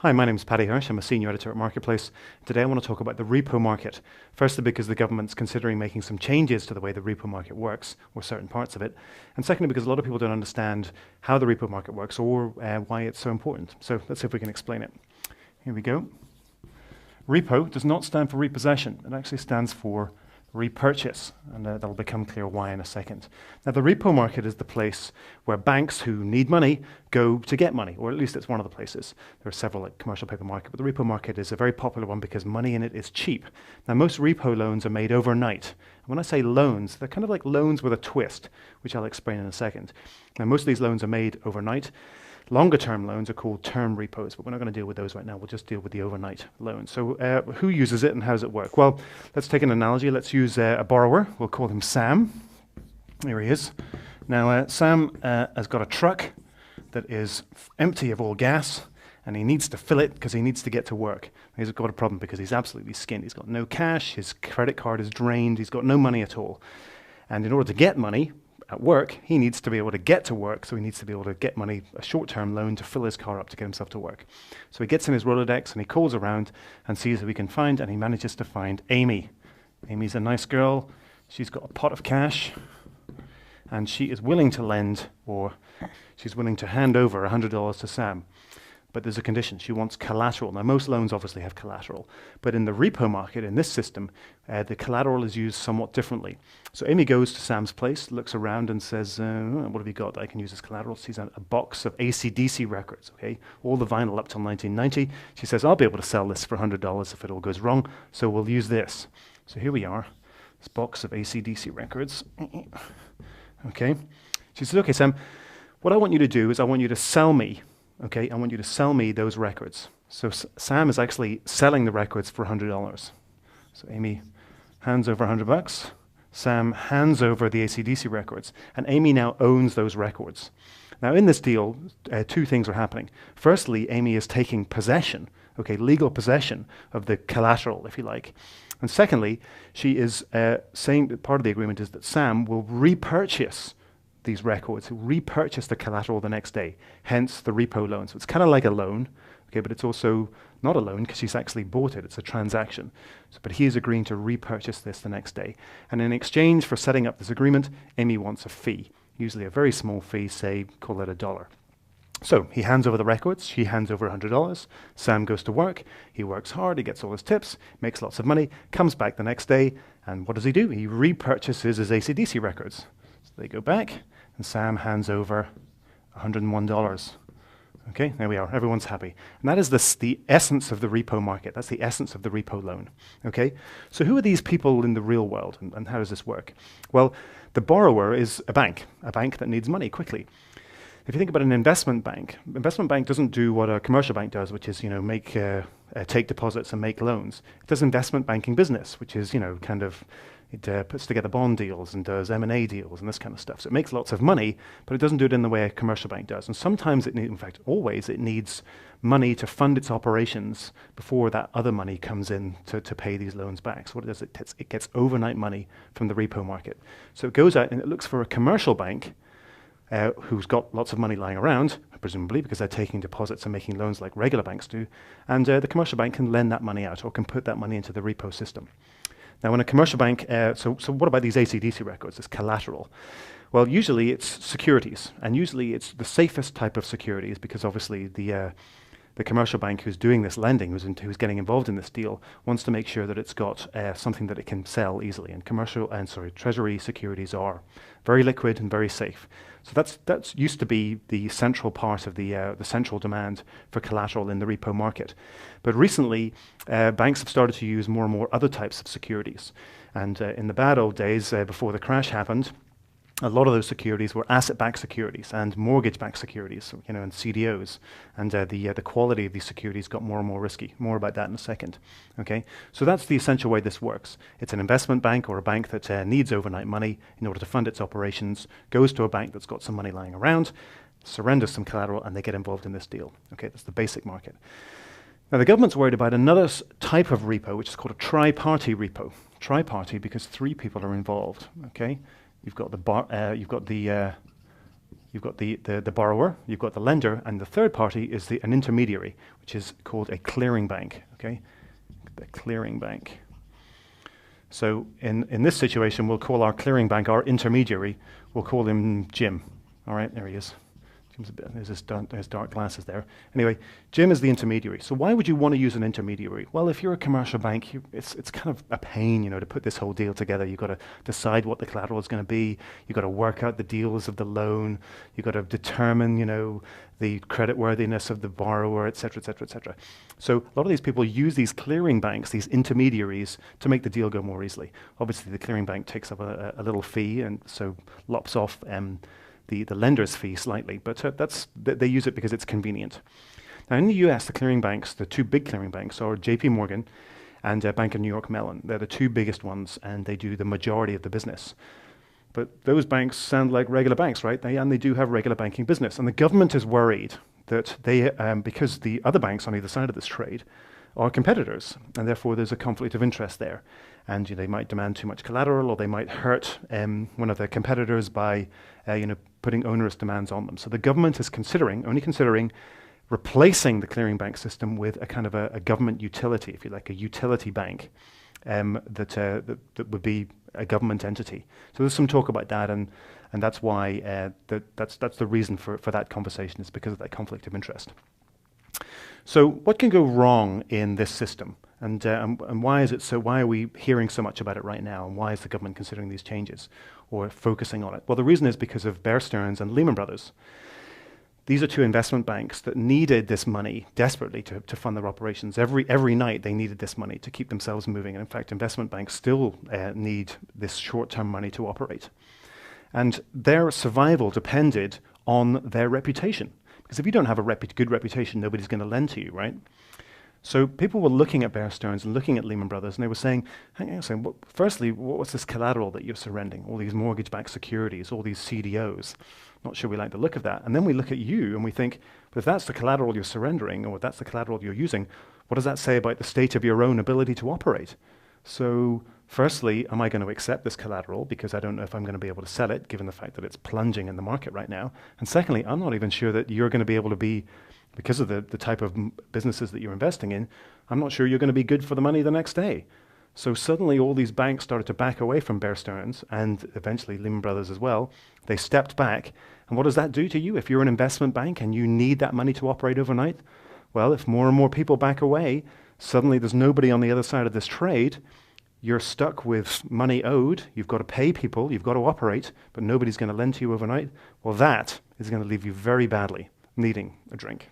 Hi, my name is Paddy Hirsch. I'm a senior editor at Marketplace. Today I want to talk about the repo market. Firstly, because the government's considering making some changes to the way the repo market works, or certain parts of it. And secondly, because a lot of people don't understand how the repo market works or why it's so important. So let's see if we can explain it. Here we go. Repo does not stand for repossession. It actually stands for repurchase, and that'll become clear why in a second. Now, the repo market is the place where banks who need money go to get money, or at least it's one of the places. There are several like commercial paper market, but the repo market is a very popular one because money in it is cheap. Now, most repo loans are made overnight. And when I say loans, they're kind of like loans with a twist, which I'll explain in a second. Now, most of these loans are made overnight. Longer term loans are called term repos, but we're not going to deal with those right now. We'll just deal with the overnight loans. So who uses it and how does it work? Well, let's take an analogy. Let's use a borrower. We'll call him Sam. Here he is. Now, Sam has got a truck that is empty of all gas, and he needs to fill it because he needs to get to work. He's got a problem because he's absolutely skinned. He's got no cash. His credit card is drained. He's got no money at all. And in order to get money at work, he needs to be able to get to work, so he needs to be able to get money, a short-term loan to fill his car up to get himself to work. So he gets in his Rolodex and he calls around and sees who he can find, and he manages to find Amy. Amy's a nice girl. She's got a pot of cash, and she is willing to lend, or she's willing to hand over $100 to Sam. But there's a condition. She wants collateral. Now, most loans obviously have collateral, but in the repo market, in this system, the collateral is used somewhat differently. So Amy goes to Sam's place, looks around and says, what have you got that I can use as collateral? Sees a box of AC/DC records, okay? All the vinyl up till 1990. She says, I'll be able to sell this for $100 if it all goes wrong, so we'll use this. So here we are, this box of AC/DC records. Okay. She says, okay, Sam, what I want you to do is I want you to sell me. Okay, I want you to sell me those records. So Sam is actually selling the records for $100. So Amy hands over $100. Sam hands over the AC/DC records, and Amy now owns those records. Now, in this deal, two things are happening. Firstly, Amy is taking possession, okay, legal possession of the collateral, if you like. And secondly, she is saying that part of the agreement is that Sam will repurchase these records, repurchase the collateral the next day, hence the repo loan. So it's kind of like a loan, okay, but it's also not a loan because she's actually bought it. It's a transaction. So, but he is agreeing to repurchase this the next day. And in exchange for setting up this agreement, Amy wants a fee, usually a very small fee, say, call it $1. So he hands over the records, she hands over $100, Sam goes to work, he works hard, he gets all his tips, makes lots of money, comes back the next day, and what does he do? He repurchases his AC/DC records. So they go back, and Sam hands over $101. Okay, there we are. Everyone's happy. And that is the essence of the repo market. That's the essence of the repo loan. Okay, so who are these people in the real world, and how does this work? Well, the borrower is a bank that needs money quickly. If you think about an investment bank doesn't do what a commercial bank does, which is, take deposits and make loans. It does investment banking business, which is, it puts together bond deals and does M&A deals and this kind of stuff. So it makes lots of money, but it doesn't do it in the way a commercial bank does. And sometimes in fact, always, it needs money to fund its operations before that other money comes in to pay these loans back. So what it does, it gets overnight money from the repo market. So it goes out and it looks for a commercial bank who's got lots of money lying around, presumably because they're taking deposits and making loans like regular banks do, and the commercial bank can lend that money out or can put that money into the repo system. Now, when a commercial bank, so what about these AC/DC records, this collateral? Well, usually it's securities, and usually it's the safest type of securities because obviously the commercial bank who's doing this lending, who's getting involved in this deal, wants to make sure that it's got something that it can sell easily. And treasury securities are very liquid and very safe. So that's used to be the central part of the central demand for collateral in the repo market. But recently, banks have started to use more and more other types of securities. And in the bad old days, before the crash happened, a lot of those securities were asset-backed securities and mortgage-backed securities, and CDOs. And the quality of these securities got more and more risky. More about that in a second. Okay, so that's the essential way this works. It's an investment bank or a bank that needs overnight money in order to fund its operations, goes to a bank that's got some money lying around, surrenders some collateral, and they get involved in this deal. Okay, that's the basic market. Now, the government's worried about another type of repo, which is called a tri-party repo. Tri-party because three people are involved. Okay. You've got the You've got the borrower, you've got the lender, and the third party is an intermediary, which is called a clearing bank, okay? The clearing bank. So in this situation, we'll call our clearing bank, our intermediary, we'll call him Jim. All right, there he is. Jim's a bit, there's dark glasses there. Anyway, Jim is the intermediary. So why would you want to use an intermediary? Well, if you're a commercial bank, it's kind of a pain, to put this whole deal together. You've got to decide what the collateral is going to be. You've got to work out the deals of the loan. You've got to determine, the creditworthiness of the borrower, et cetera, et cetera, et cetera. So a lot of these people use these clearing banks, these intermediaries, to make the deal go more easily. Obviously, the clearing bank takes up a little fee, and so lops off the lender's fee slightly, but they use it because it's convenient. Now in the US, the clearing banks, the two big clearing banks are JP Morgan and Bank of New York Mellon. They're the two biggest ones, and they do the majority of the business. But those banks sound like regular banks, right? They do have regular banking business, and the government is worried that they, because the other banks on either side of this trade are competitors, and therefore there's a conflict of interest there. And they might demand too much collateral, or they might hurt one of their competitors by putting onerous demands on them. So the government is only considering replacing the clearing bank system with a kind of a government utility, if you like, a utility bank that would be a government entity. So there's some talk about that, and that's why that's the reason for that conversation, is because of that conflict of interest. So what can go wrong in this system? And why is it so? Why are we hearing so much about it right now? And why is the government considering these changes or focusing on it? Well, the reason is because of Bear Stearns and Lehman Brothers. These are two investment banks that needed this money desperately to fund their operations. Every night they needed this money to keep themselves moving. And in fact, investment banks still need this short-term money to operate. And their survival depended on their reputation. Because if you don't have a good reputation, nobody's going to lend to you, right? So people were looking at Bear Stearns and looking at Lehman Brothers, and they were saying, hang on a second, firstly, what's this collateral that you're surrendering? All these mortgage-backed securities, all these CDOs. Not sure we like the look of that. And then we look at you and we think, but if that's the collateral you're surrendering, or if that's the collateral you're using, what does that say about the state of your own ability to operate? So firstly, am I going to accept this collateral because I don't know if I'm going to be able to sell it, given the fact that it's plunging in the market right now? And secondly, I'm not even sure that you're going to be able to be, because of the type of businesses that you're investing in, I'm not sure you're going to be good for the money the next day. So suddenly all these banks started to back away from Bear Stearns, and eventually Lehman Brothers as well. They stepped back. And what does that do to you? If you're an investment bank and you need that money to operate overnight, well, if more and more people back away, suddenly there's nobody on the other side of this trade. You're stuck with money owed. You've got to pay people. You've got to operate, but nobody's going to lend to you overnight. Well, that is going to leave you very badly, needing a drink.